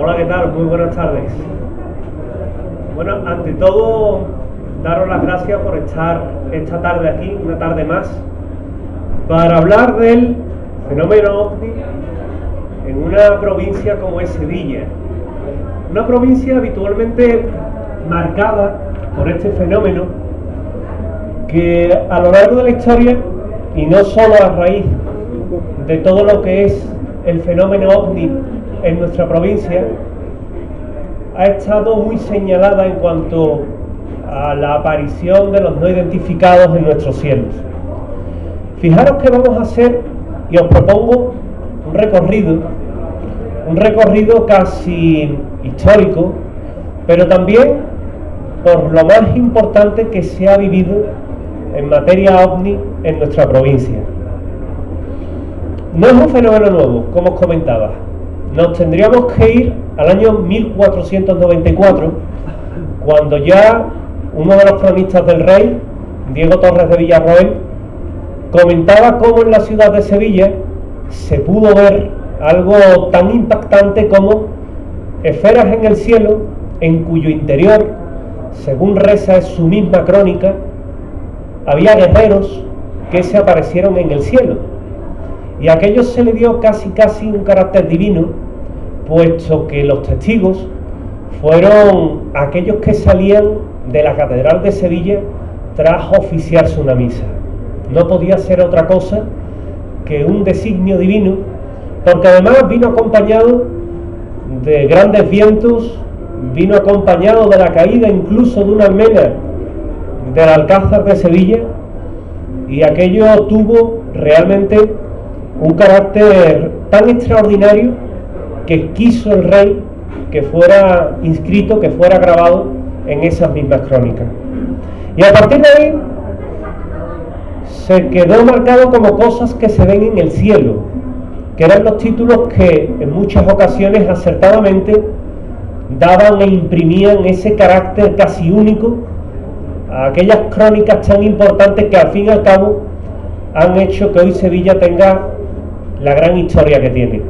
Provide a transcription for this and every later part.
Hola, ¿qué tal? Muy buenas tardes. Bueno, ante todo, daros las gracias por estar esta tarde aquí, una tarde más, para hablar del fenómeno OVNI en una provincia como es Sevilla. Una provincia habitualmente marcada por este fenómeno que a lo largo de la historia, y no solo a raíz de todo lo que es el fenómeno OVNI en nuestra provincia, ha estado muy señalada en cuanto a la aparición de los no identificados en nuestros cielos. Fijaros que vamos a hacer, y os propongo un recorrido casi histórico, pero también por lo más importante que se ha vivido en materia OVNI en nuestra provincia. No es un fenómeno nuevo, como os comentaba. Nos tendríamos que ir al año 1494, cuando ya uno de los cronistas del rey, Diego Torres de Villarroel, comentaba cómo en la ciudad de Sevilla se pudo ver algo tan impactante como esferas en el cielo, en cuyo interior, según reza su misma crónica, había guerreros que se aparecieron en el cielo. Y a aquello se le dio casi un carácter divino, puesto que los testigos fueron aquellos que salían de la Catedral de Sevilla tras oficiarse una misa. No podía ser otra cosa que un designio divino, porque además vino acompañado de grandes vientos, vino acompañado de la caída incluso de una almena del Alcázar de Sevilla, y aquello tuvo realmente un carácter tan extraordinario que quiso el rey que fuera inscrito, que fuera grabado en esas mismas crónicas. Y a partir de ahí se quedó marcado como cosas que se ven en el cielo, que eran los títulos que en muchas ocasiones acertadamente daban e imprimían ese carácter casi único a aquellas crónicas tan importantes que al fin y al cabo han hecho que hoy Sevilla tenga la gran historia que tiene.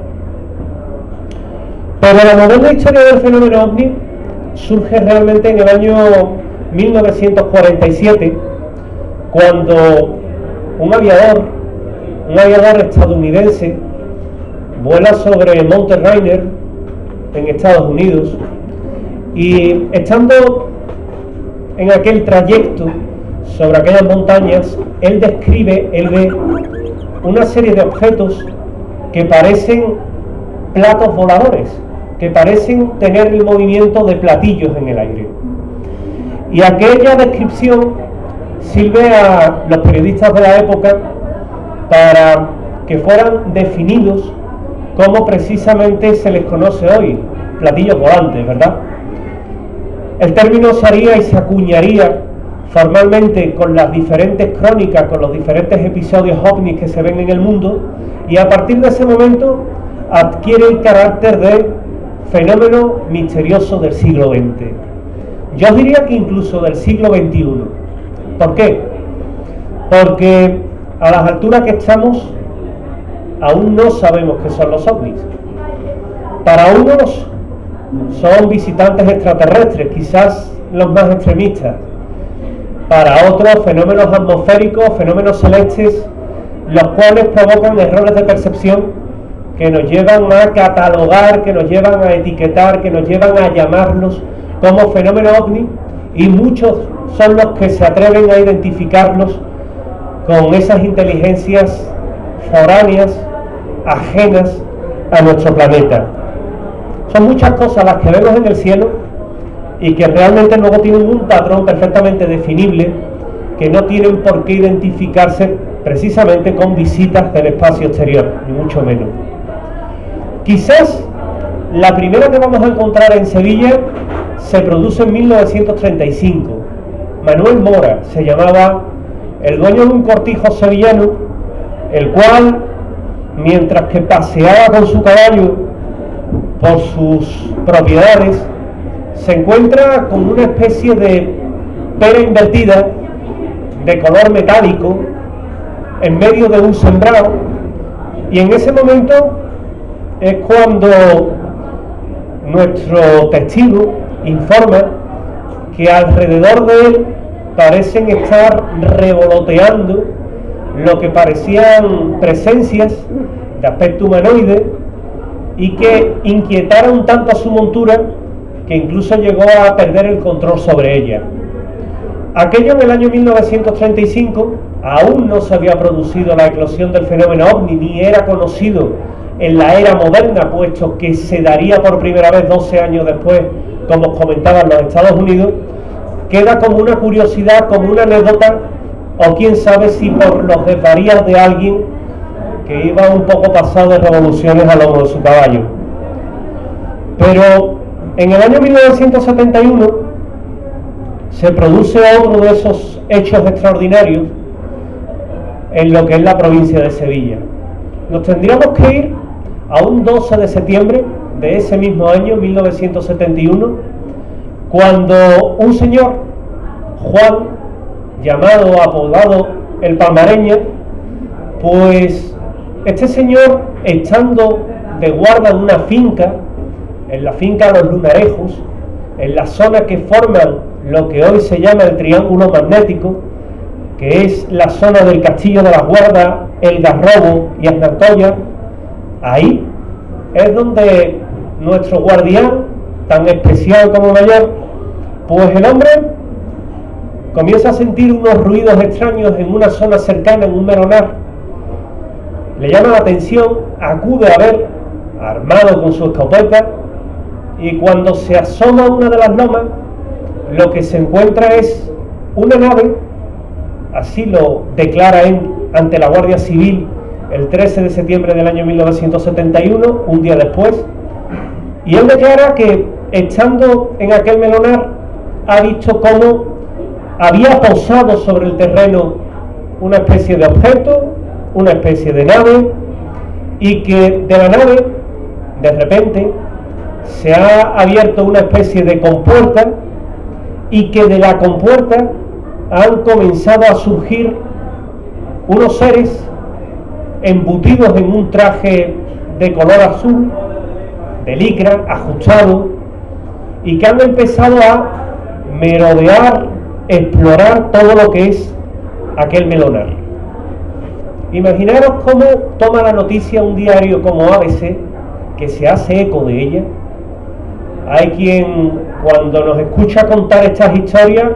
Pero la moderna historia del fenómeno OVNI surge realmente en el año 1947, cuando un aviador estadounidense vuela sobre Monte Rainier en Estados Unidos, y estando en aquel trayecto sobre aquellas montañas, él ve una serie de objetos que parecen platos voladores, que parecen tener el movimiento de platillos en el aire. Y aquella descripción sirve a los periodistas de la época para que fueran definidos como precisamente se les conoce hoy, platillos volantes, ¿verdad? El término se haría y se acuñaría formalmente con las diferentes crónicas, con los diferentes episodios OVNI que se ven en el mundo, y a partir de ese momento adquiere el carácter de fenómeno misterioso del siglo XX. Yo os diría que incluso del siglo XXI. ¿Por qué? Porque a las alturas que estamos aún no sabemos qué son los OVNIs. Para unos son visitantes extraterrestres, quizás los más extremistas. Para otros, fenómenos atmosféricos, fenómenos celestes, los cuales provocan errores de percepción que nos llevan a catalogar, que nos llevan a etiquetar, que nos llevan a llamarlos como fenómeno OVNI, y muchos son los que se atreven a identificarlos con esas inteligencias foráneas, ajenas a nuestro planeta. Son muchas cosas las que vemos en el cielo y que realmente luego tienen un patrón perfectamente definible, que no tienen por qué identificarse precisamente con visitas del espacio exterior, ni mucho menos. Quizás la primera que vamos a encontrar en Sevilla se produce en 1935. Manuel Mora se llamaba, el dueño de un cortijo sevillano, el cual, mientras que paseaba con su caballo por sus propiedades, se encuentra con una especie de pera invertida de color metálico en medio de un sembrado, y en ese momento es cuando nuestro testigo informa que alrededor de él parecen estar revoloteando lo que parecían presencias de aspecto humanoide y que inquietaron un tanto a su montura que incluso llegó a perder el control sobre ella. Aquello en el año 1935 aún no se había producido la eclosión del fenómeno ovni, ni era conocido en la era moderna, puesto que se daría por primera vez 12 años después, como os comentaba, en los Estados Unidos. Queda como una curiosidad, como una anécdota, o quién sabe si por los desvaríos de alguien que iba un poco pasado de revoluciones a lomo de su caballo. Pero en el año 1971 se produce otro de esos hechos extraordinarios en lo que es la provincia de Sevilla. Nos tendríamos que ir a un 12 de septiembre de ese mismo año, 1971, cuando un señor, Juan, llamado, apodado el Palmareña, pues este señor, estando de guarda en una finca, en la finca Los Lunarejos, en la zona que forman lo que hoy se llama el Triángulo Magnético, que es la zona del Castillo de las Guardas, El Garrobo y Aznartoya, ahí es donde nuestro guardián, tan especial como mayor, pues el hombre comienza a sentir unos ruidos extraños en una zona cercana, en un melonar. Le llama la atención, acude a ver, armado con su escopeta, y cuando se asoma a una de las lomas, lo que se encuentra es una nave, así lo declara ante la Guardia Civil el 13 de septiembre del año 1971, un día después, y él declara que, estando en aquel melonar, ha visto cómo había posado sobre el terreno una especie de objeto, una especie de nave, y que de la nave, de repente, se ha abierto una especie de compuerta, y que de la compuerta han comenzado a surgir unos seres embutidos en un traje de color azul, de licra, ajustado, y que han empezado a merodear, explorar todo lo que es aquel melonar. Imaginaros cómo toma la noticia un diario como ABC, que se hace eco de ella. Hay quien, cuando nos escucha contar estas historias,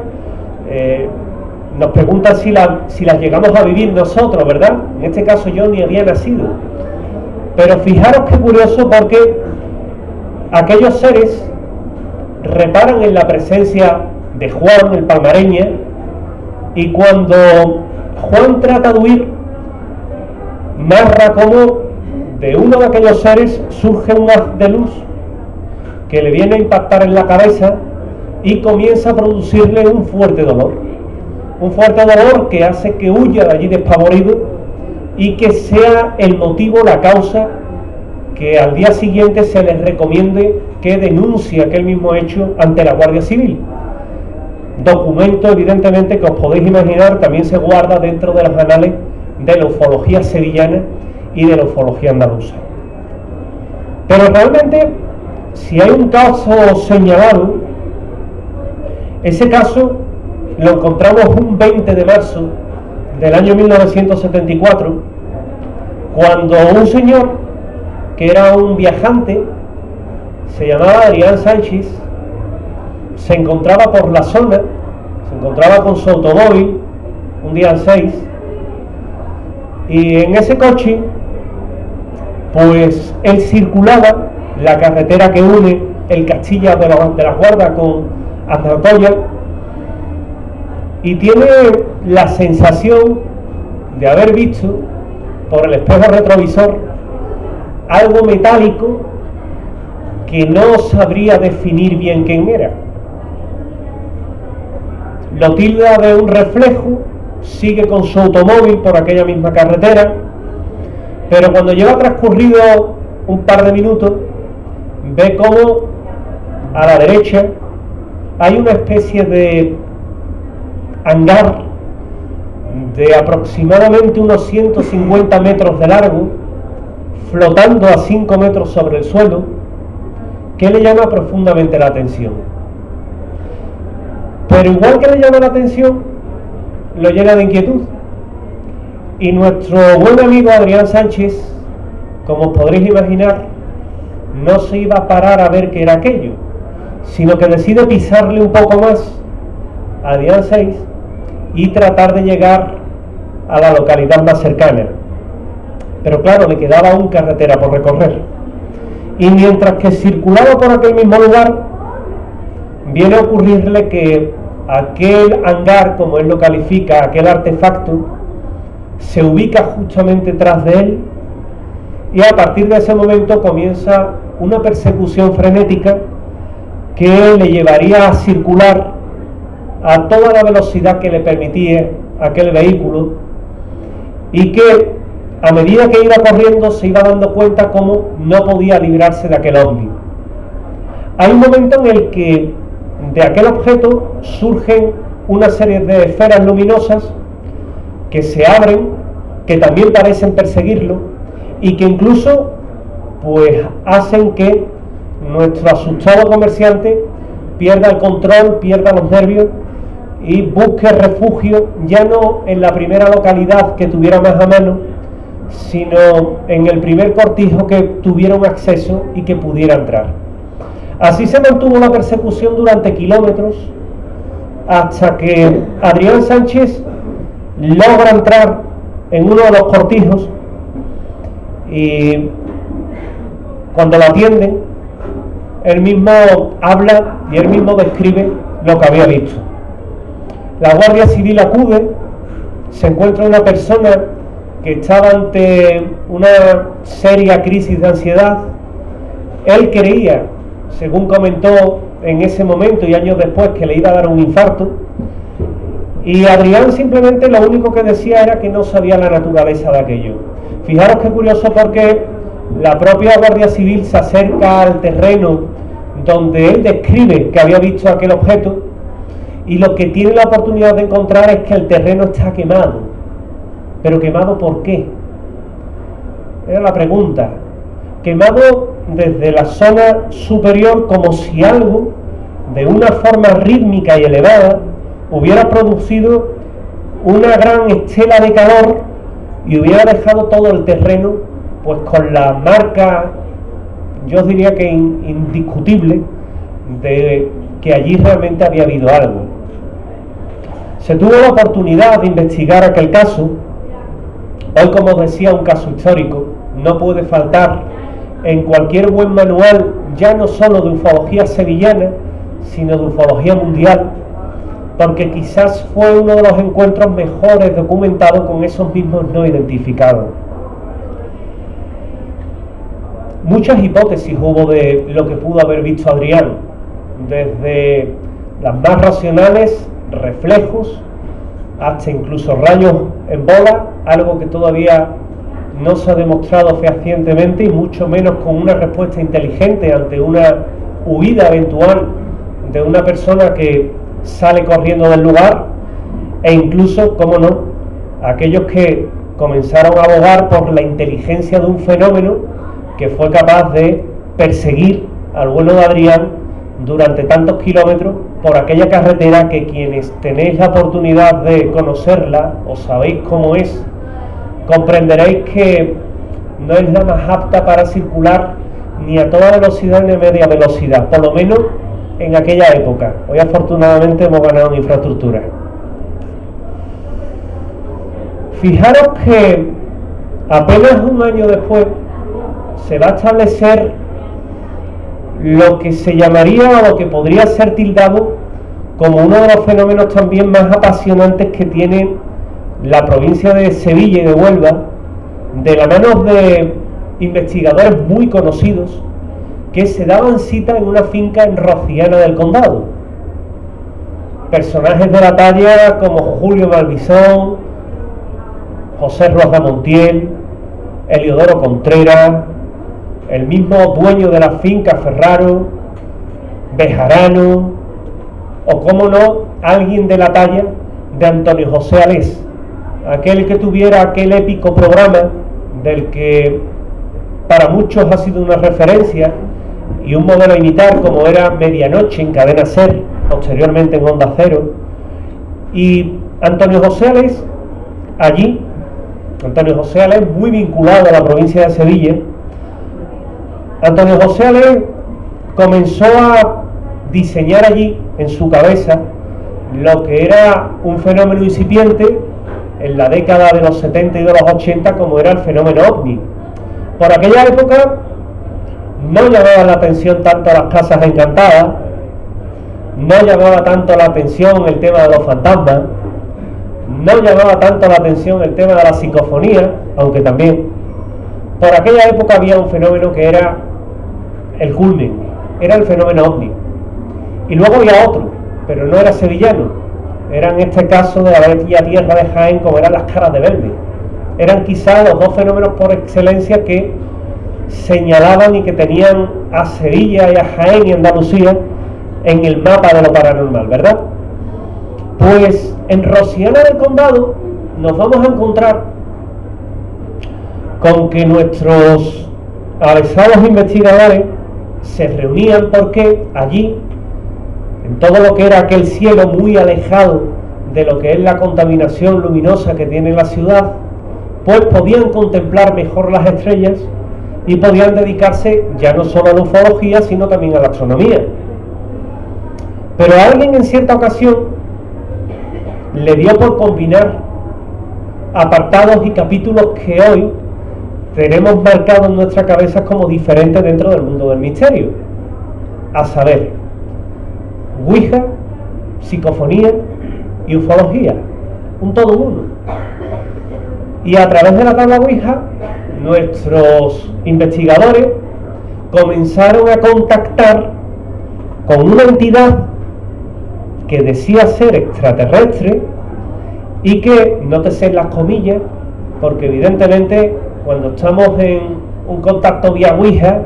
nos preguntan si las llegamos a vivir nosotros, ¿verdad? En este caso yo ni había nacido. Pero fijaros qué curioso, porque aquellos seres reparan en la presencia de Juan, el Palmareña, y cuando Juan trata de huir, narra cómo de uno de aquellos seres surge un haz de luz que le viene a impactar en la cabeza y comienza a producirle un fuerte dolor que hace que huya de allí despavorido y que sea el motivo, la causa, que al día siguiente se les recomiende que denuncie aquel mismo hecho ante la Guardia Civil. Documento, evidentemente, que os podéis imaginar, también se guarda dentro de los anales de la ufología sevillana y de la ufología andaluza. Pero realmente, si hay un caso señalado, ese caso lo encontramos un 20 de marzo del año 1974, cuando un señor que era un viajante, se llamaba Adrián Sánchez, se encontraba por la zona, se encontraba con su automóvil un día 6, y en ese coche pues él circulaba la carretera que une el Castillo de las Guardas con Aznartoya, y tiene la sensación de haber visto por el espejo retrovisor algo metálico que no sabría definir bien quién era. Lo tilda de un reflejo, sigue con su automóvil por aquella misma carretera, pero cuando lleva transcurrido un par de minutos, ve como a la derecha hay una especie de hangar de aproximadamente unos 150 metros de largo, flotando a 5 metros sobre el suelo, ¿qué le llama profundamente la atención? Pero igual que le llama la atención, lo llena de inquietud. Y nuestro buen amigo Adrián Sánchez, como os podréis imaginar, no se iba a parar a ver qué era aquello, sino que decide pisarle un poco más a Dian 6 y tratar de llegar a la localidad más cercana. Pero claro, le quedaba aún carretera por recorrer. Y mientras que circulaba por aquel mismo lugar, viene a ocurrirle que aquel hangar, como él lo califica, aquel artefacto, se ubica justamente tras de él, y a partir de ese momento comienza una persecución frenética que le llevaría a circular a toda la velocidad que le permitía aquel vehículo, y que a medida que iba corriendo se iba dando cuenta cómo no podía librarse de aquel ovni. Hay un momento en el que de aquel objeto surgen una serie de esferas luminosas que se abren, que también parecen perseguirlo y que incluso pues hacen que nuestro asustado comerciante pierda el control, pierda los nervios y busque refugio ya no en la primera localidad que tuviera más a mano, sino en el primer cortijo que tuviera un acceso y que pudiera entrar. Así se mantuvo la persecución durante kilómetros hasta que Adrián Sánchez logra entrar en uno de los cortijos, y cuando lo atienden él mismo habla y él mismo describe lo que había visto. La Guardia Civil acude, se encuentra una persona que estaba ante una seria crisis de ansiedad. Él creía, según comentó en ese momento y años después, que le iba a dar un infarto, y Adrián simplemente lo único que decía era que no sabía la naturaleza de aquello. Fijaros qué curioso, porque la propia Guardia Civil se acerca al terreno donde él describe que había visto aquel objeto, y lo que tiene la oportunidad de encontrar es que el terreno está quemado. ¿Pero quemado por qué? Era la pregunta. Quemado desde la zona superior, como si algo de una forma rítmica y elevada hubiera producido una gran estela de calor y hubiera dejado todo el terreno pues con la marca, yo diría que indiscutible, de que allí realmente había habido algo. Se tuvo la oportunidad de investigar aquel caso. Hoy, como os decía, un caso histórico no puede faltar en cualquier buen manual, ya no solo de ufología sevillana, sino de ufología mundial, porque quizás fue uno de los encuentros mejores documentados con esos mismos no identificados. Muchas hipótesis hubo de lo que pudo haber visto Adrián, desde las más racionales, reflejos, hasta incluso rayos en bola, algo que todavía no se ha demostrado fehacientemente, y mucho menos con una respuesta inteligente ante una huida eventual de una persona que sale corriendo del lugar, e incluso, cómo no, aquellos que comenzaron a abogar por la inteligencia de un fenómeno que fue capaz de perseguir al bueno de Adrián durante tantos kilómetros por aquella carretera que, quienes tenéis la oportunidad de conocerla o sabéis cómo es, comprenderéis que no es la más apta para circular ni a toda velocidad ni a media velocidad, por lo menos en aquella época. Hoy afortunadamente hemos ganado en infraestructura. Fijaros que apenas un año después se va a establecer lo que se llamaría, o lo que podría ser tildado como uno de los fenómenos también más apasionantes que tiene la provincia de Sevilla y de Huelva, de la mano de investigadores muy conocidos que se daban cita en una finca en Rociana del Condado. Personajes de la talla como Julio Malvisón, José Rojas Montiel, Eliodoro Contreras, el mismo dueño de la finca, Ferraro, Bejarano, o cómo no, alguien de la talla de Antonio José Alés, aquel que tuviera aquel épico programa del que para muchos ha sido una referencia, y un modelo a imitar como era Medianoche en Cadena SER, posteriormente en Onda Cero. Y Antonio José Alés, allí, Antonio José Alés, muy vinculado a la provincia de Sevilla, Antonio José Alés comenzó a diseñar allí, en su cabeza, lo que era un fenómeno incipiente en la década de los 70 y de los 80, como era el fenómeno OVNI. Por aquella época no llamaba la atención tanto las casas encantadas, no llamaba tanto la atención el tema de los fantasmas, no llamaba tanto la atención el tema de la psicofonía, aunque también. Por aquella época había un fenómeno que era el culmen, era el fenómeno OVNI. Y luego había otro, pero no era sevillano, era en este caso de la bella tierra de Jaén, como eran las Caras de Belve. Eran quizás los dos fenómenos por excelencia que señalaban y que tenían a Sevilla y a Jaén y Andalucía en el mapa de lo paranormal, ¿verdad? Pues en Rosiana del Condado nos vamos a encontrar con que nuestros avesados investigadores se reunían porque allí, en todo lo que era aquel cielo muy alejado de lo que es la contaminación luminosa que tiene la ciudad, pues podían contemplar mejor las estrellas y podían dedicarse ya no solo a la ufología, sino también a la astronomía. Pero a alguien en cierta ocasión le dio por combinar apartados y capítulos que hoy tenemos marcados en nuestra cabeza como diferentes dentro del mundo del misterio, a saber, Ouija, psicofonía y ufología, un todo en uno. Y a través de la tabla Ouija, nuestros investigadores comenzaron a contactar con una entidad que decía ser extraterrestre y que, nótese las comillas, porque evidentemente cuando estamos en un contacto vía Ouija,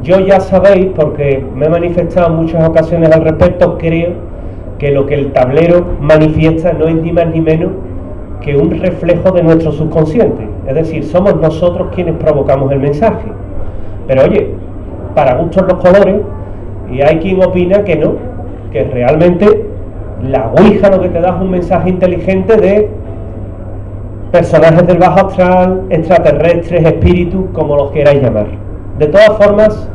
yo ya sabéis, porque me he manifestado en muchas ocasiones al respecto, creo que lo que el tablero manifiesta no es ni más ni menos que un reflejo de nuestro subconsciente, es decir, somos nosotros quienes provocamos el mensaje. Pero oye, para gustos los colores, y hay quien opina que no, que realmente la Ouija lo que te da es un mensaje inteligente de personajes del bajo astral, extraterrestres, espíritus, como los queráis llamar. De todas formas,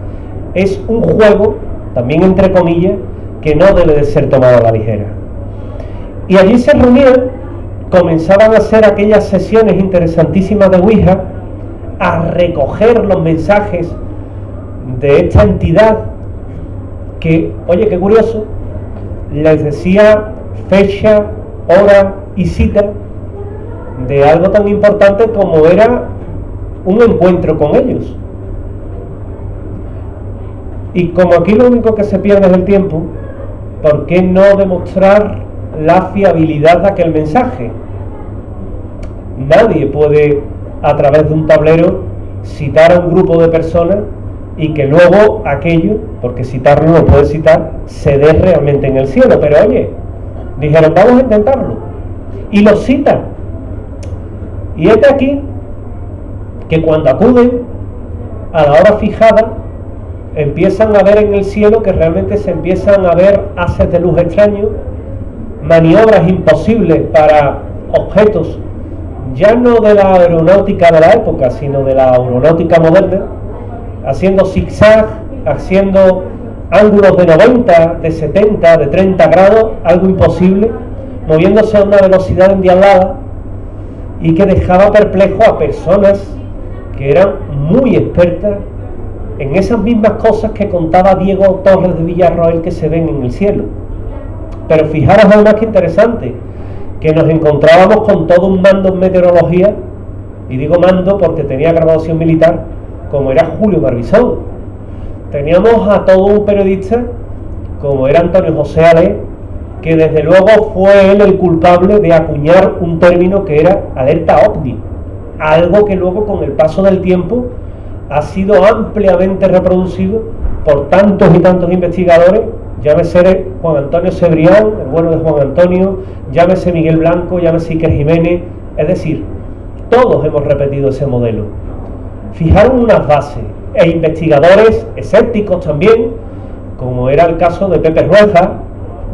es un juego, también entre comillas, que no debe de ser tomado a la ligera. Y allí se reunían, comenzaban a hacer aquellas sesiones interesantísimas de Ouija, a recoger los mensajes de esta entidad que, oye, qué curioso, les decía fecha, hora y cita de algo tan importante como era un encuentro con ellos. Y como aquí lo único que se pierde es el tiempo, ¿por qué no demostrar la fiabilidad de aquel mensaje? Nadie puede, a través de un tablero, citar a un grupo de personas y que luego aquello, porque citarlo no puede citar, se dé realmente en el cielo. Pero oye, dijeron, vamos a intentarlo, y lo citan. Y este aquí, que cuando acuden a la hora fijada, empiezan a ver en el cielo que realmente se empiezan a ver haces de luz extraños, maniobras imposibles para objetos, ya no de la aeronáutica de la época, sino de la aeronáutica moderna, haciendo zigzag, haciendo ángulos de 90, de 70, de 30 grados, algo imposible, moviéndose a una velocidad endiablada, y que dejaba perplejo a personas que eran muy expertas en esas mismas cosas que contaba Diego Torres de Villarroel que se ven en el cielo. Pero fijaros además que interesante, que nos encontrábamos con todo un mando en meteorología, y digo mando porque tenía graduación militar, como era Julio Barbizón. Teníamos a todo un periodista como era Antonio José Alés, que desde luego fue él el culpable de acuñar un término que era alerta OVNI, algo que luego con el paso del tiempo ha sido ampliamente reproducido por tantos y tantos investigadores, llámese Juan Antonio Cebrián, el bueno de Juan Antonio, llámese Miguel Blanco, llámese Iker Jiménez, es decir, todos hemos repetido ese modelo. Fijaros unas bases, e investigadores escépticos también, como era el caso de Pepe Rueja,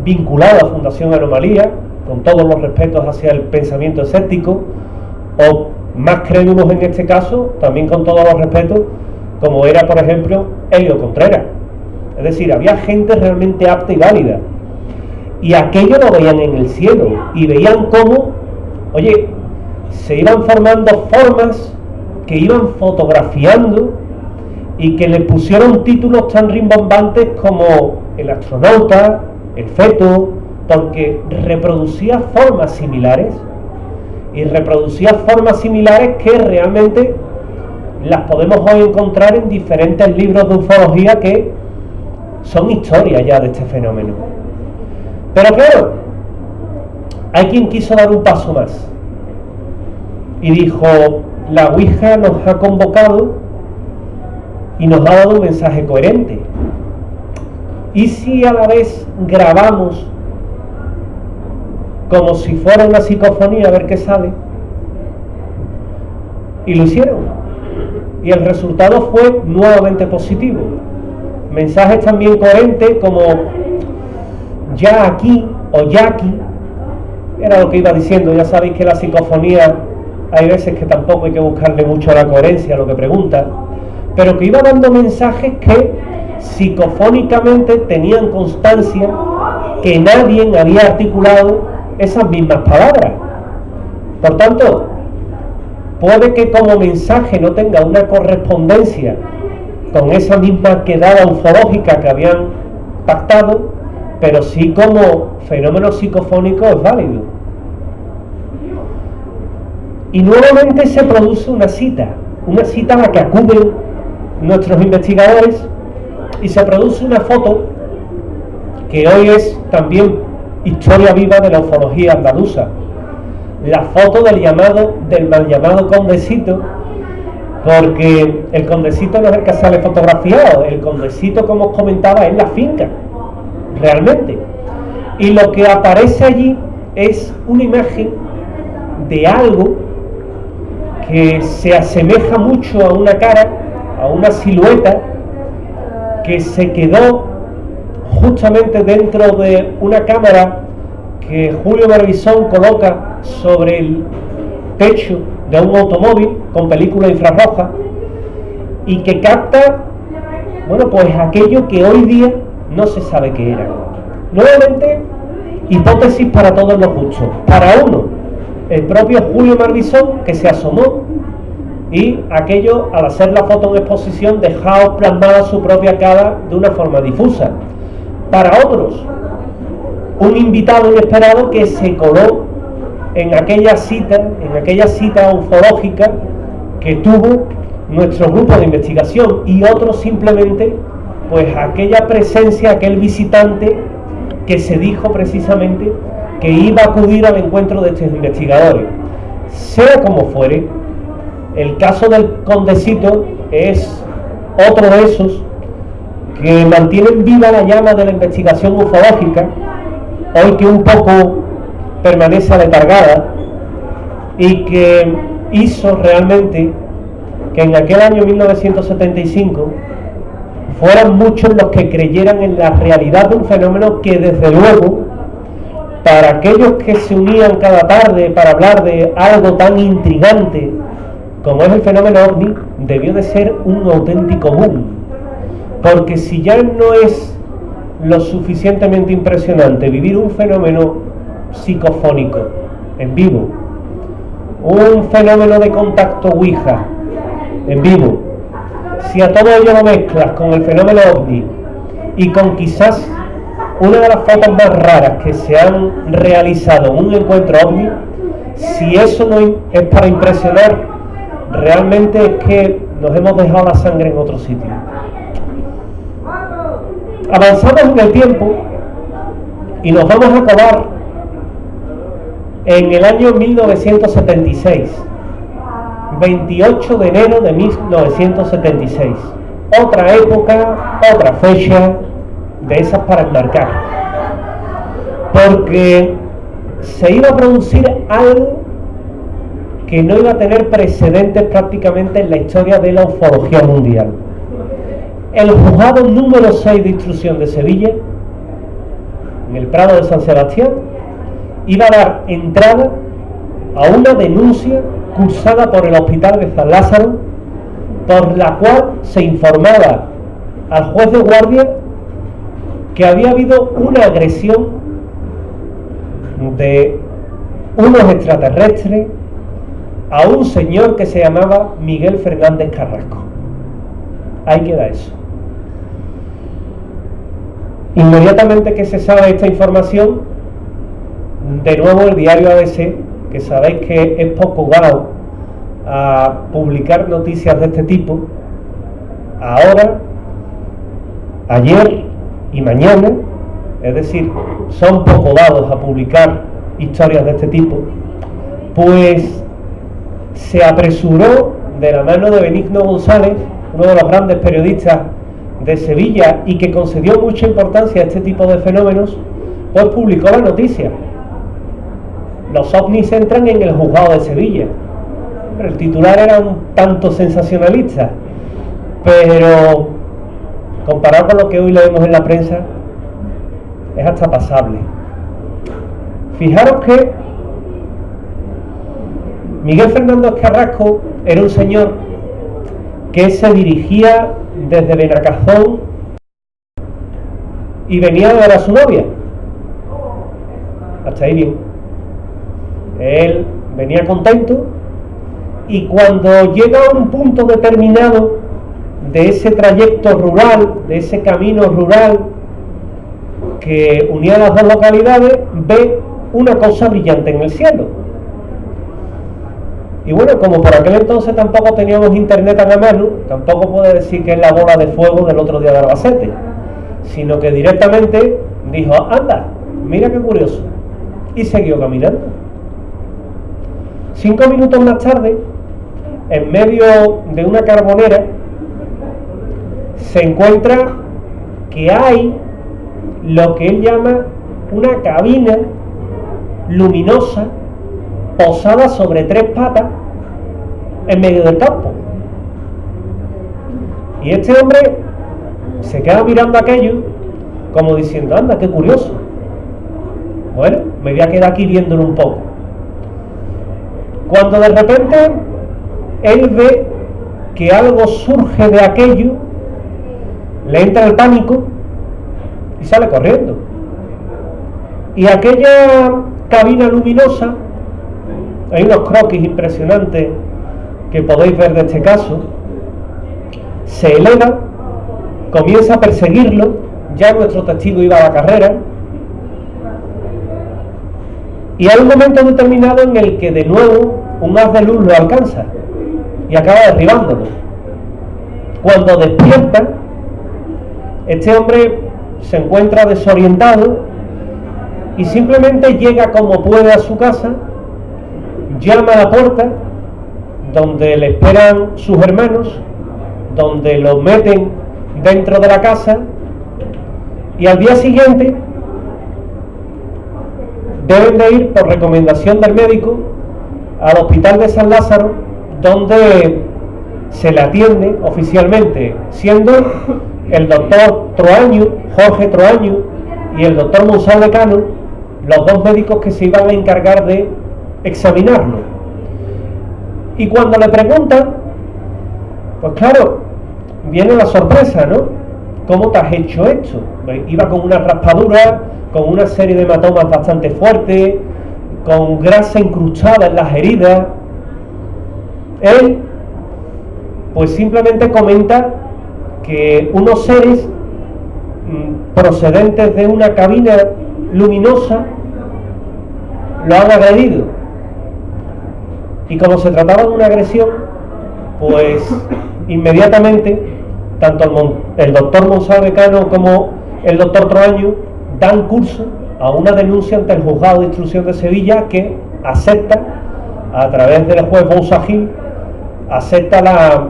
vinculado a Fundación Anomalía, con todos los respetos hacia el pensamiento escéptico, o más crédulos en este caso, también con todos los respetos, como era, por ejemplo, Elio Contreras. Es decir, había gente realmente apta y válida, y aquello lo veían en el cielo, y veían cómo, oye, se iban formando formas que iban fotografiando y que le pusieron títulos tan rimbombantes como el astronauta, el feto, porque reproducía formas similares, y reproducía formas similares que realmente las podemos hoy encontrar en diferentes libros de ufología que son historias ya de este fenómeno. Pero claro, hay quien quiso dar un paso más y dijo: la Ouija nos ha convocado y nos ha dado un mensaje coherente. ¿Y si a la vez grabamos como si fuera una psicofonía a ver qué sale? Y lo hicieron, y el resultado fue nuevamente positivo. Mensajes también coherentes como ya aquí o ya aquí, era lo que iba diciendo. Ya sabéis que la psicofonía hay veces que tampoco hay que buscarle mucho la coherencia a lo que pregunta, pero que iba dando mensajes que psicofónicamente tenían constancia que nadie había articulado esas mismas palabras. Por tanto, puede que como mensaje no tenga una correspondencia con esa misma quedada ufológica que habían pactado, pero sí como fenómeno psicofónico es válido. Y nuevamente se produce una cita a la que acuden nuestros investigadores, y se produce una foto que hoy es también historia viva de la ufología andaluza, la foto del mal llamado Condesito, porque el Condesito no es el que sale fotografiado, el Condesito, como os comentaba, es la finca realmente, y lo que aparece allí es una imagen de algo que se asemeja mucho a una cara, a una silueta que se quedó justamente dentro de una cámara que Julio Barbizón coloca sobre el techo de un automóvil con película infrarroja, y que capta, bueno, pues aquello que hoy día no se sabe qué era. Nuevamente, hipótesis para todos los gustos. Para uno, el propio Julio Barbizón, que se asomó, y aquello, al hacer la foto en exposición, dejaba plasmada su propia cara de una forma difusa. Para otros, un invitado inesperado que se coló en aquella cita ufológica que tuvo nuestro grupo de investigación, y otros simplemente, pues aquella presencia, aquel visitante que se dijo precisamente que iba a acudir al encuentro de estos investigadores. Sea como fuere, el caso del Condesito es otro de esos que mantienen viva la llama de la investigación ufológica, hoy que un poco permanece aletargada, y que hizo realmente que en aquel año 1975 fueran muchos los que creyeran en la realidad de un fenómeno que, desde luego, para aquellos que se unían cada tarde para hablar de algo tan intrigante como es el fenómeno OVNI, debió de ser un auténtico boom. Porque si ya no es lo suficientemente impresionante vivir un fenómeno psicofónico en vivo, un fenómeno de contacto Ouija en vivo, si a todo ello lo mezclas con el fenómeno OVNI y con quizás una de las fotos más raras que se han realizado en un encuentro OVNI, si eso no es para impresionar, realmente es que nos hemos dejado la sangre en otro sitio. Avanzamos en el tiempo y nos vamos a colar en el año 1976, 28 de enero de 1976. Otra época, otra fecha de esas para enmarcar, porque se iba a producir algo que no iba a tener precedentes prácticamente en la historia de la ufología mundial. el juzgado número 6 de instrucción de Sevilla, en el Prado de San Sebastián, iba a dar entrada a una denuncia cursada por el Hospital de San Lázaro, por la cual se informaba al juez de guardia que había habido una agresión de unos extraterrestres a un señor que se llamaba Miguel Fernández Carrasco. Ahí queda eso. Inmediatamente que se sabe esta información, de nuevo el diario ABC, que sabéis que es poco dado a publicar noticias de este tipo, ahora, ayer y mañana, es decir, son poco dados a publicar historias de este tipo, pues se apresuró, de la mano de Benigno González, uno de los grandes periodistas de Sevilla y que concedió mucha importancia a este tipo de fenómenos, pues publicó la noticia: los ovnis entran en el juzgado de Sevilla. El titular era un tanto sensacionalista, pero comparado con lo que hoy leemos en la prensa, es hasta pasable. Fijaros que Miguel Fernández Carrasco era un señor que se dirigía desde Benacazón y venía a ver a su novia. Hasta ahí bien. Él venía contento, y cuando llega a un punto determinado de ese trayecto rural, de ese camino rural que unía las dos localidades, ve una cosa brillante en el cielo. Y bueno, como por aquel entonces tampoco teníamos internet a la mano, tampoco puede decir que es la bola de fuego del otro día de Albacete, sino que directamente dijo: anda, mira qué curioso, y siguió caminando. 5 minutos más tarde, en medio de una carbonera, se encuentra que hay lo que él llama una cabina luminosa posada sobre 3 patas en medio del campo. Y este hombre se queda mirando aquello como diciendo: anda, qué curioso, bueno, me voy a quedar aquí viéndolo un poco. Cuando de repente él ve que algo surge de aquello, le entra el pánico y sale corriendo. Y aquella cabina luminosa, hay unos croquis impresionantes que podéis ver de este caso, se eleva, comienza a perseguirlo, ya nuestro testigo iba a la carrera, y hay un momento determinado en el que de nuevo un haz de luz lo alcanza y acaba derribándolo. Cuando despierta, este hombre se encuentra desorientado y simplemente llega como puede a su casa, llama a la puerta donde le esperan sus hermanos, donde lo meten dentro de la casa, y al día siguiente deben de ir por recomendación del médico al Hospital de San Lázaro, donde se le atiende oficialmente, siendo el doctor Troaño, Jorge Troaño, y el doctor Monsalve Cano los dos médicos que se iban a encargar de examinarlo. Y cuando le preguntan, pues claro, viene la sorpresa, ¿no? ¿Cómo te has hecho esto? Iba con una raspadura, con una serie de hematomas bastante fuertes, con grasa incrustada en las heridas. Él pues simplemente comenta que unos seres procedentes de una cabina luminosa lo han agredido, y como se trataba de una agresión, pues inmediatamente tanto el doctor Monsalve Cano como el doctor Troaño dan curso a una denuncia ante el juzgado de instrucción de Sevilla, que acepta, a través del juez Bonsagil, acepta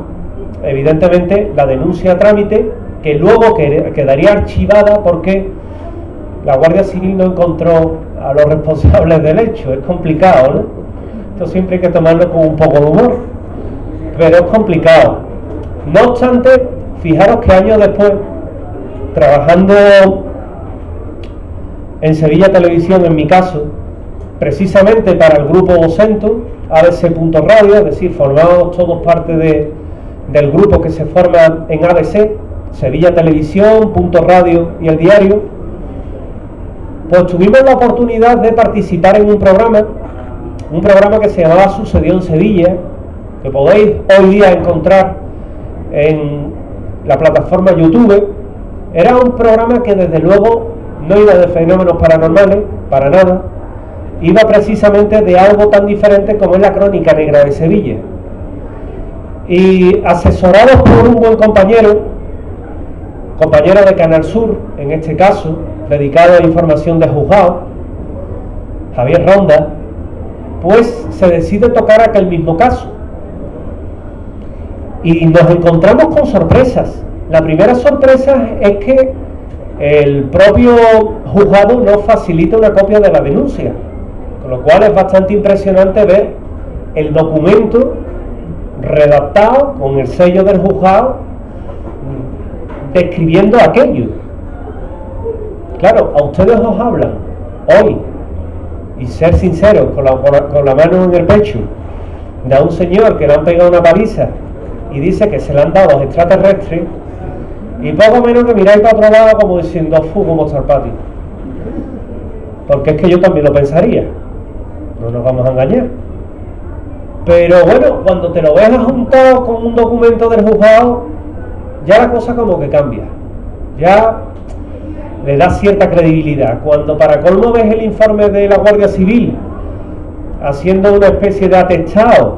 evidentemente la denuncia a trámite, que luego quedaría archivada porque la Guardia Civil no encontró a los responsables del hecho. Es complicado, ¿no? Esto siempre hay que tomarlo con un poco de humor, pero es complicado. No obstante, Fijaros que años después, trabajando en Sevilla Televisión, en mi caso, precisamente para el grupo Vocento, ABC.radio, es decir, formamos todos parte del grupo que se forma en ABC, Sevilla Televisión, Punto Radio y El Diario, pues tuvimos la oportunidad de participar en un programa que se llamaba Sucedió en Sevilla, que podéis hoy día encontrar en la plataforma YouTube. Era un programa que desde luego no iba de fenómenos paranormales, para nada, iba precisamente de algo tan diferente como es la Crónica Negra de Sevilla. Y asesorados por un buen compañero de Canal Sur, en este caso, dedicado a información de juzgado, Javier Ronda, pues se decide tocar aquel mismo caso. Y nos encontramos con sorpresas. La primera sorpresa es que el propio juzgado nos facilita una copia de la denuncia, con lo cual es bastante impresionante ver el documento redactado con el sello del juzgado describiendo aquello. Claro, a ustedes os hablan hoy, y ser sinceros, con la mano en el pecho, de a un señor que le han pegado una paliza y dice que se le han dado los extraterrestres, y poco menos que miráis para otro lado como diciendo, cómo está el patio. Porque es que yo también lo pensaría, no nos vamos a engañar. Pero bueno, cuando te lo ves juntado con un documento del juzgado, ya la cosa como que cambia, ya le da cierta credibilidad. Cuando para colmo ves el informe de la Guardia Civil haciendo una especie de atestado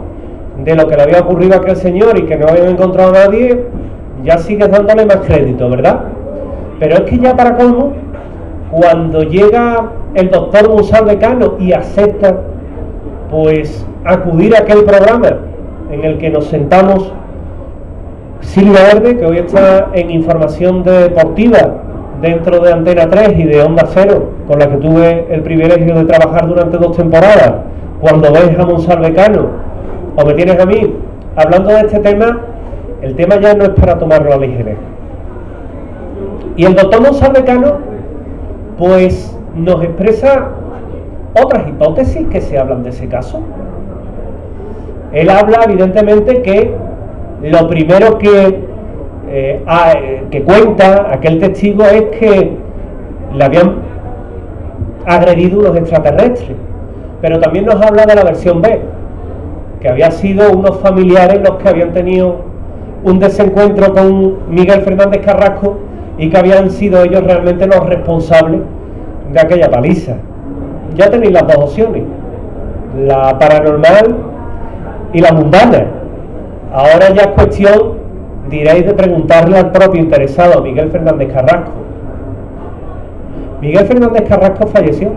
de lo que le había ocurrido a aquel señor y que no habían encontrado a nadie, ya sigues dándole más crédito, ¿verdad? Pero es que ya para colmo, cuando llega el doctor Monsalve Cano y acepta pues acudir a aquel programa en el que nos sentamos Silvia Verde, que hoy está en información deportiva dentro de Antena 3 y de Onda Cero, con la que tuve el privilegio de trabajar durante 2 temporadas, cuando ves a Monsalve Cano o me tienes a mí hablando de este tema, el tema ya no es para tomarlo a ligera. Y el doctor Monsalve Cano pues nos expresa otras hipótesis que se hablan de ese caso. Él habla evidentemente que lo primero que cuenta aquel testigo es que le habían agredido unos extraterrestres, pero también nos habla de la versión B, que había sido unos familiares los que habían tenido un desencuentro con Miguel Fernández Carrasco y que habían sido ellos realmente los responsables de aquella paliza. Ya tenéis las dos opciones, la paranormal y la mundana. Ahora ya es cuestión, diréis, de preguntarle al propio interesado, Miguel Fernández Carrasco. Miguel Fernández Carrasco falleció,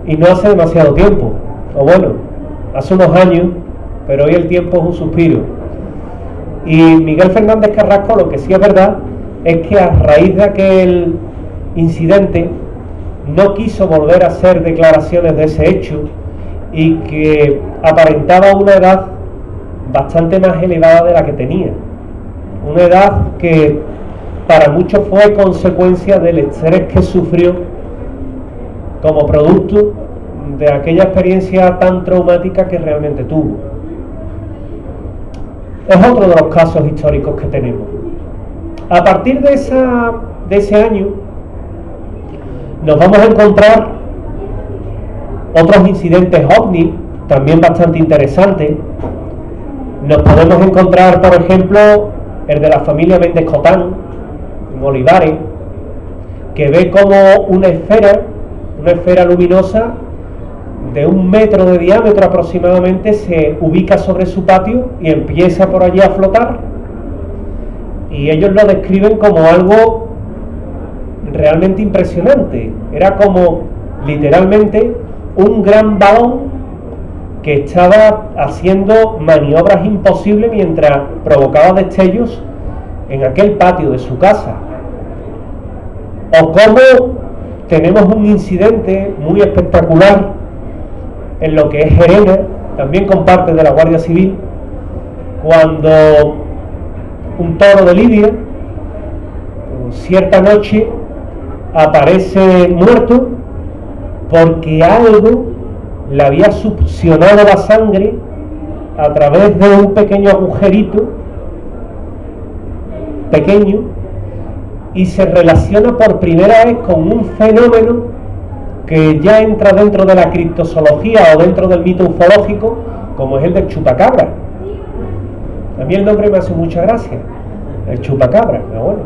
y no hace demasiado tiempo, o bueno, hace unos años, pero hoy el tiempo es un suspiro. Y Miguel Fernández Carrasco, lo que sí es verdad, es que a raíz de aquel incidente no quiso volver a hacer declaraciones de ese hecho y que aparentaba una edad bastante más elevada de la que tenía, una edad que para muchos fue consecuencia del estrés que sufrió como producto de aquella experiencia tan traumática que realmente tuvo. Es otro de los casos históricos que tenemos. A partir de ese año nos vamos a encontrar otros incidentes ovni también bastante interesantes. Nos podemos encontrar, por ejemplo, el de la familia Méndez Cotán en Olivares, que ve como una esfera luminosa de 1 metro de diámetro aproximadamente se ubica sobre su patio y empieza por allí a flotar, y ellos lo describen como algo realmente impresionante. Era como literalmente un gran balón que estaba haciendo maniobras imposibles mientras provocaba destellos en aquel patio de su casa. O como tenemos un incidente muy espectacular en lo que es Gerena, también con parte de la Guardia Civil, cuando un toro de Lidia, cierta noche aparece muerto porque algo le había succionado la sangre a través de un pequeño agujerito pequeño, y se relaciona por primera vez con un fenómeno que ya entra dentro de la criptozoología o dentro del mito ufológico, como es el del chupacabra. A mí el nombre me hace mucha gracia, el chupacabra, pero bueno.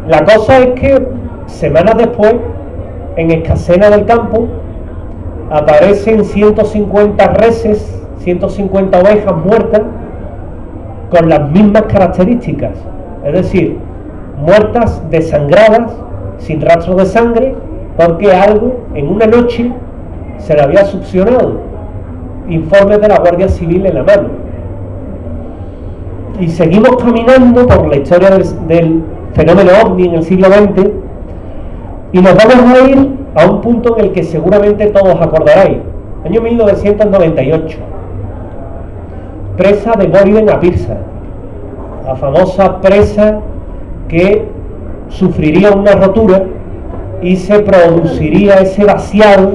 La cosa es que semanas después, en Escacena del Campo, aparecen 150 reses, 150 ovejas muertas con las mismas características, es decir, muertas desangradas, sin rastro de sangre, porque algo en una noche se le había succionado. Informes de la Guardia Civil en la mano. Y seguimos caminando por la historia del fenómeno OVNI en el siglo XX, y nos vamos a ir a un punto en el que seguramente todos acordaréis. Año 1998. Presa de Boriden a Pirsa, la famosa presa que sufriría una rotura y se produciría ese vaciado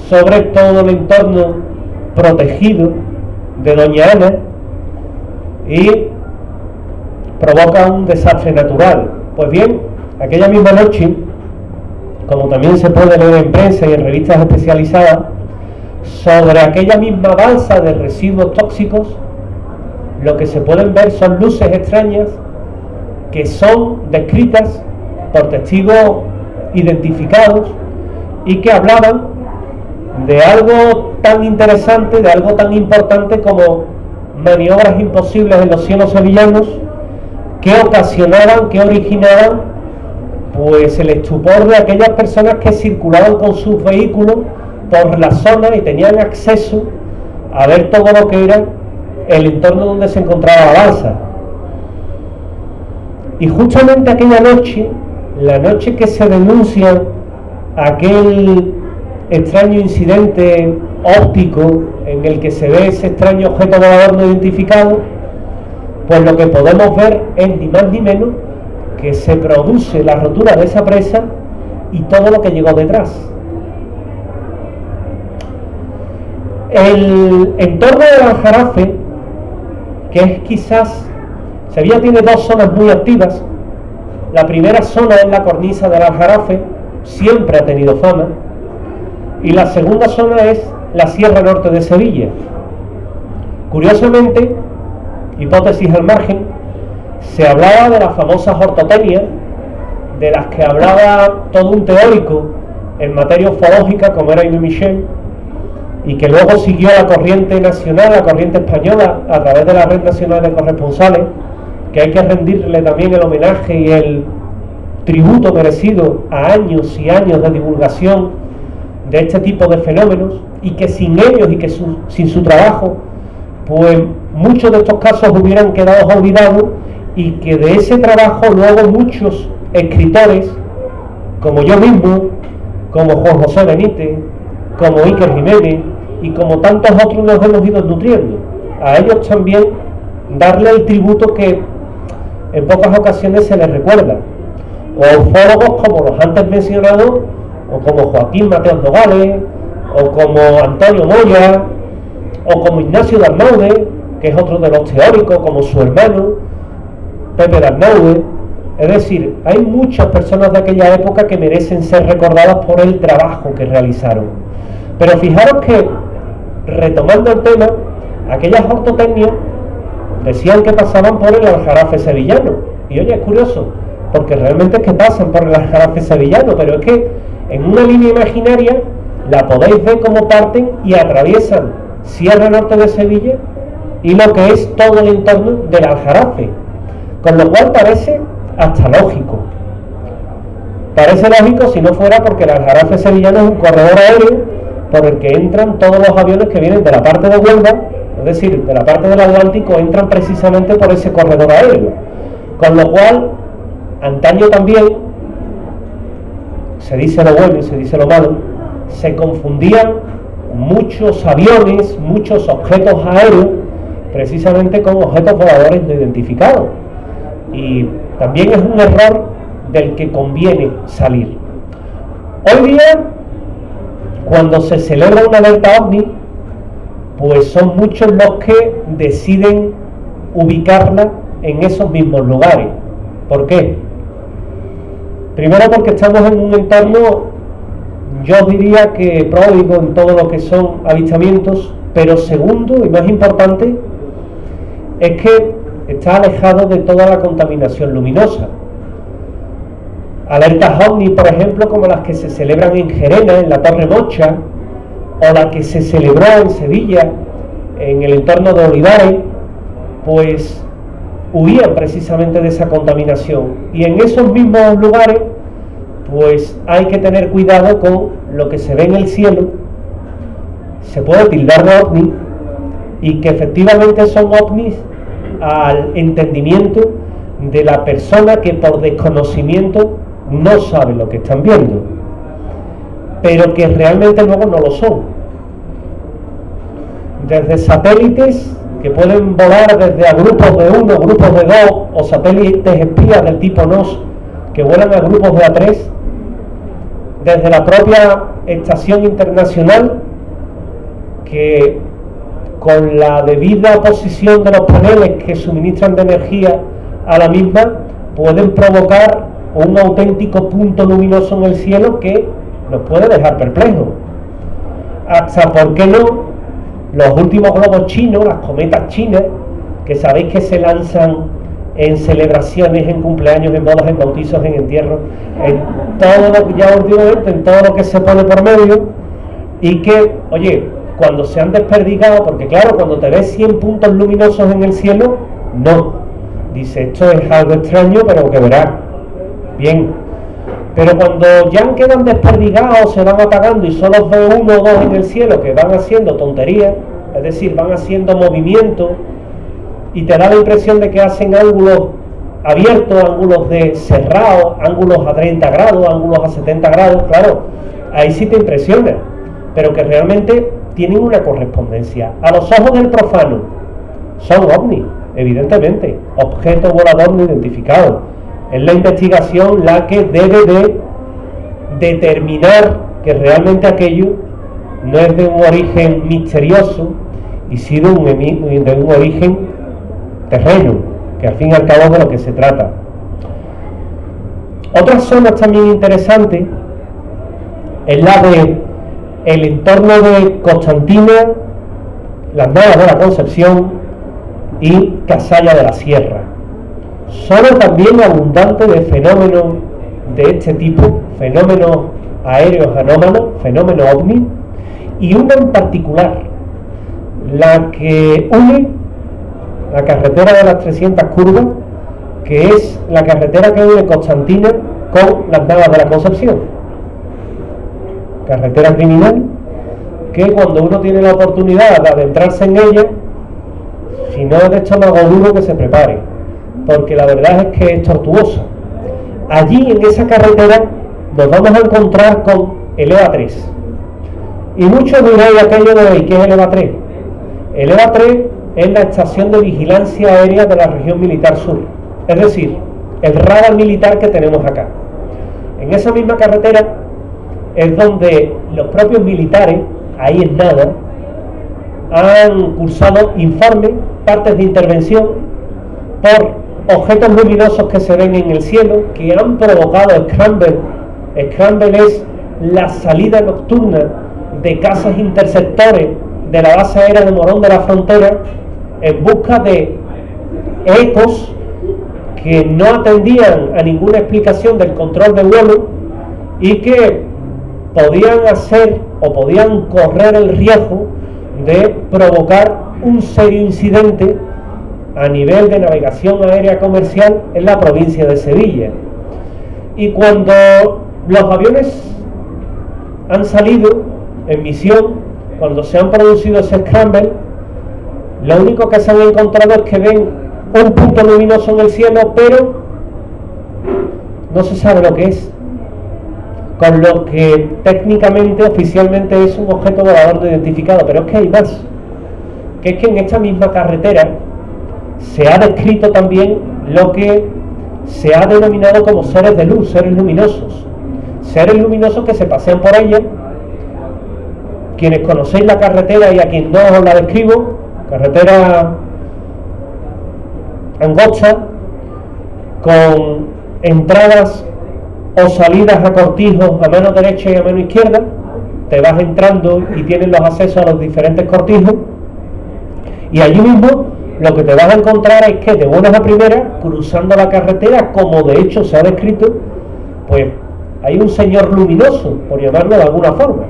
sobre todo el entorno protegido de Doña Ana y provoca un desastre natural. Pues bien, aquella misma noche, como también se puede leer en prensa y en revistas especializadas, sobre aquella misma balsa de residuos tóxicos, lo que se pueden ver son luces extrañas que son descritas por testigos identificados y que hablaban de algo tan interesante, de algo tan importante como maniobras imposibles en los cielos sevillanos que ocasionaban, que originaban pues el estupor de aquellas personas que circulaban con sus vehículos por la zona y tenían acceso a ver todo lo que era el entorno donde se encontraba la balsa. Y justamente aquella noche, la noche que se denuncia aquel extraño incidente óptico en el que se ve ese extraño objeto volador no identificado, pues lo que podemos ver es ni más ni menos que se produce la rotura de esa presa y todo lo que llegó detrás. El entorno del Aljarafe, que es quizás, Sevilla tiene dos zonas muy activas. La primera zona es la cornisa del Aljarafe, siempre ha tenido fama, y la segunda zona es la Sierra Norte de Sevilla. Curiosamente, hipótesis al margen, se hablaba de las famosas ortotenias, de las que hablaba todo un teórico en materia ufológica como era Aimé Michel, y que luego siguió la corriente nacional, la corriente española, a través de la Red Nacional de Corresponsales, que hay que rendirle también el homenaje y el tributo merecido a años y años de divulgación de este tipo de fenómenos, y que sin ellos y que sin su trabajo, pues muchos de estos casos hubieran quedado olvidados, y que de ese trabajo luego muchos escritores, como yo mismo, como Juan José Benítez, como Iker Jiménez y como tantos otros, nos hemos ido nutriendo. A ellos también darle el tributo que en pocas ocasiones se les recuerda. O ufólogos como los antes mencionados, o como Joaquín Mateos Nogales, o como Antonio Moya, o como Ignacio de Arnaude, que es otro de los teóricos, como su hermano Pepe de Arnaude. Es decir, hay muchas personas de aquella época que merecen ser recordadas por el trabajo que realizaron. Pero fijaros que, retomando el tema, aquellas ortotecnias decían que pasaban por el Aljarafe sevillano. Y oye, es curioso, porque realmente es que pasan por el Aljarafe sevillano, pero es que en una línea imaginaria la podéis ver como parten y atraviesan Sierra Norte de Sevilla y lo que es todo el entorno del Aljarafe, con lo cual parece hasta lógico. Parece lógico si no fuera porque el Aljarafe sevillano es un corredor aéreo por el que entran todos los aviones que vienen de la parte de Huelva, es decir, de la parte del Atlántico, entran precisamente por ese corredor aéreo. Con lo cual, antaño también, se dice lo bueno y se dice lo malo, se confundían muchos aviones, muchos objetos aéreos precisamente con objetos voladores no identificados. Y también es un error del que conviene salir. Hoy día, cuando se celebra una alerta OVNI, pues son muchos los que deciden ubicarla en esos mismos lugares. ¿Por qué? Primero porque estamos en un entorno, yo diría que pródigo en todo lo que son avistamientos, pero segundo y más importante es que está alejado de toda la contaminación luminosa. Alertas OVNI, por ejemplo, como las que se celebran en Gerena, en la Torre Mocha, o la que se celebró en Sevilla, en el entorno de Olivares, pues huían precisamente de esa contaminación. Y en esos mismos lugares, pues hay que tener cuidado con lo que se ve en el cielo. Se puede tildar de OVNI, y que efectivamente son OVNIs al entendimiento de la persona que por desconocimiento no sabe lo que están viendo, pero que realmente luego no lo son. Desde satélites que pueden volar desde a grupos de 1, grupos de 2, o satélites espías del tipo NOS que vuelan a grupos de A3, desde la propia estación internacional, que con la debida posición de los paneles que suministran de energía a la misma, pueden provocar un auténtico punto luminoso en el cielo que nos puede dejar perplejos. Hasta, ¿por qué no?, los últimos globos chinos, las cometas chinas, que sabéis que se lanzan en celebraciones, en cumpleaños, en bodas, en bautizos, en entierros, en todo lo que ya últimamente, en todo lo que se pone por medio, y que, oye, cuando se han desperdigado, porque claro, cuando te ves 100 puntos luminosos en el cielo, no, dice, esto es algo extraño, pero que verás, bien, pero cuando ya quedan desperdigados, se van apagando y solo ve 1 o 2 en el cielo que van haciendo tonterías, es decir, van haciendo movimientos, y te da la impresión de que hacen ángulos abiertos, ángulos de cerrados, ángulos a 30 grados, ángulos a 70 grados, claro, ahí sí te impresiona, pero que realmente tienen una correspondencia. A los ojos del profano son ovnis, evidentemente, objeto volador no identificado. Es la investigación la que debe de determinar que realmente aquello no es de un origen misterioso, y sí de un origen terreno, que al fin y al cabo es de lo que se trata. Otras zonas también interesantes es la de el entorno de Constantina, las Navas de la Concepción y Casalla de la Sierra. Zona también abundante de fenómenos de este tipo, fenómenos aéreos anómalos, fenómenos OVNI, y una en particular, la que une la carretera de las 300 curvas, que es la carretera que une Constantina con las Navas de la Concepción. Carretera criminal que cuando uno tiene la oportunidad de adentrarse en ella, si no es de estómago duro, que se prepare, porque la verdad es que es tortuosa. Allí en esa carretera nos vamos a encontrar con el EVA-3, y muchos diréis aquello de ¿qué es el EVA-3? El EVA-3 es la estación de vigilancia aérea de la región militar sur, es decir, el radar militar que tenemos acá. En esa misma carretera es donde los propios militares, ahí en nada, han cursado informes, partes de intervención, por objetos luminosos que se ven en el cielo, que han provocado scramble. Scramble es la salida nocturna de cazas interceptores de la base aérea de Morón de la Frontera, en busca de ecos que no atendían a ninguna explicación del control de vuelo, y que podían hacer o podían correr el riesgo de provocar un serio incidente a nivel de navegación aérea comercial en la provincia de Sevilla. Y cuando los aviones han salido en misión, cuando se han producido ese scramble, lo único que se han encontrado es que ven un punto luminoso en el cielo, pero no se sabe lo que es, con lo que técnicamente, oficialmente, es un objeto volador no identificado. Pero es que hay más, que es que en esta misma carretera se ha descrito también lo que se ha denominado como seres de luz, seres luminosos que se pasean por ella. Quienes conocéis la carretera y a quien no os la describo, carretera angosta, con entradas o salidas a cortijos a mano derecha y a mano izquierda. Te vas entrando y tienes los accesos a los diferentes cortijos, y allí mismo lo que te vas a encontrar es que de buenas a primeras, cruzando la carretera, como de hecho se ha descrito, pues hay un señor luminoso, por llamarlo de alguna forma,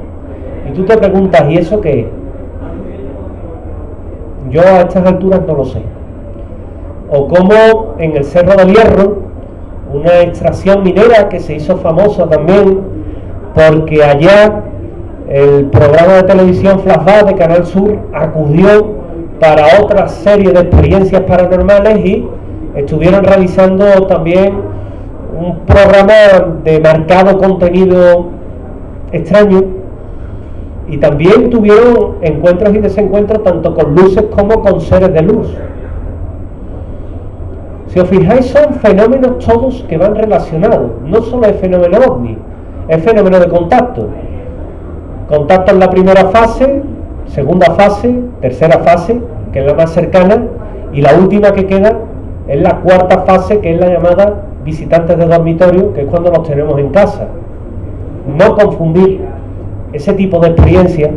y tú te preguntas, ¿y eso qué es? Yo a estas alturas no lo sé. O como en el Cerro del Hierro, una extracción minera que se hizo famosa también porque allá el programa de televisión Flashback de Canal Sur acudió para otra serie de experiencias paranormales, y estuvieron realizando también un programa de marcado contenido extraño, y también tuvieron encuentros y desencuentros tanto con luces como con seres de luz. Si os fijáis, son fenómenos todos que van relacionados. No solo es fenómeno ovni, es fenómeno de contacto. Contacto en la primera fase, segunda fase, tercera fase, que es la más cercana, y la última que queda es la cuarta fase, que es la llamada visitantes de dormitorio, que es cuando los tenemos en casa. No confundir ese tipo de experiencia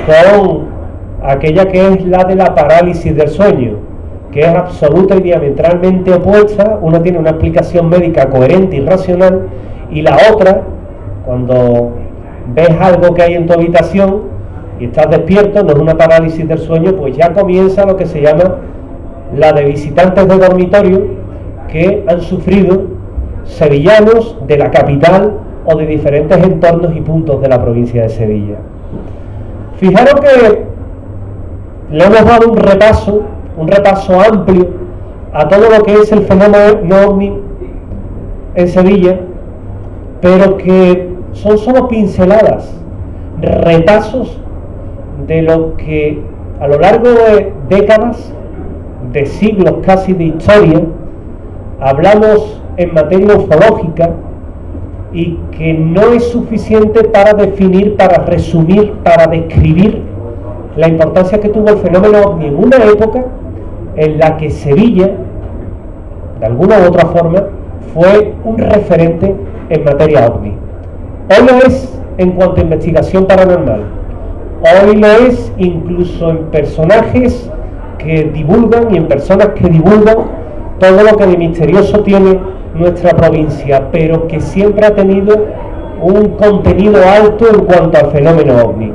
con aquella que es la de la parálisis del sueño, que es absoluta y diametralmente opuesta. Una tiene una explicación médica coherente y racional, y la otra, cuando ves algo que hay en tu habitación y estás despierto, no es una parálisis del sueño, pues ya comienza lo que se llama la de visitantes de dormitorio que han sufrido sevillanos de la capital o de diferentes entornos y puntos de la provincia de Sevilla. Fijaros que le hemos dado un repaso amplio a todo lo que es el fenómeno ovni en Sevilla, pero que son solo pinceladas, retazos de lo que a lo largo de décadas, de siglos casi de historia, hablamos en materia ufológica, y que no es suficiente para definir, para resumir, para describir la importancia que tuvo el fenómeno ovni en una época en la que Sevilla, de alguna u otra forma, fue un referente en materia ovni. Hoy lo es en cuanto a investigación paranormal, hoy lo es incluso en personajes que divulgan y en personas que divulgan todo lo que de misterioso tiene nuestra provincia, pero que siempre ha tenido un contenido alto en cuanto al fenómeno ovni.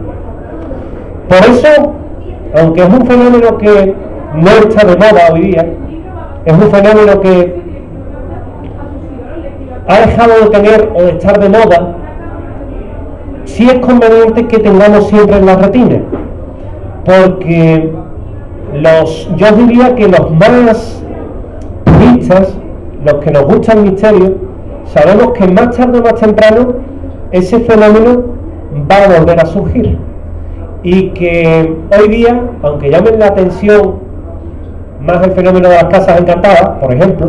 Por eso, aunque es un fenómeno que no está de moda hoy día, es un fenómeno que ha dejado de tener o de estar de moda, sí es conveniente que tengamos siempre en la retina, porque yo diría que los más puristas, los que nos gusta el misterio, sabemos que más tarde o más temprano ese fenómeno va a volver a surgir, y que hoy día, aunque llamen la atención más el fenómeno de las casas encantadas, por ejemplo,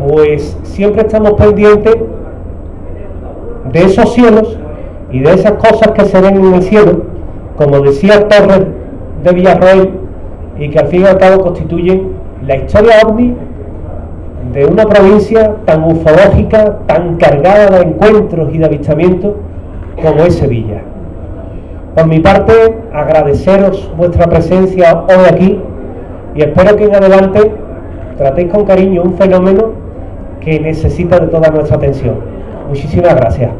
pues siempre estamos pendientes de esos cielos y de esas cosas que se ven en el cielo, como decía Torres de Villarroel, y que al fin y al cabo constituyen la historia ovni de una provincia tan ufológica, tan cargada de encuentros y de avistamientos como es Sevilla. Por mi parte, agradeceros vuestra presencia hoy aquí, y espero que en adelante tratéis con cariño un fenómeno que necesita de toda nuestra atención. Muchísimas gracias.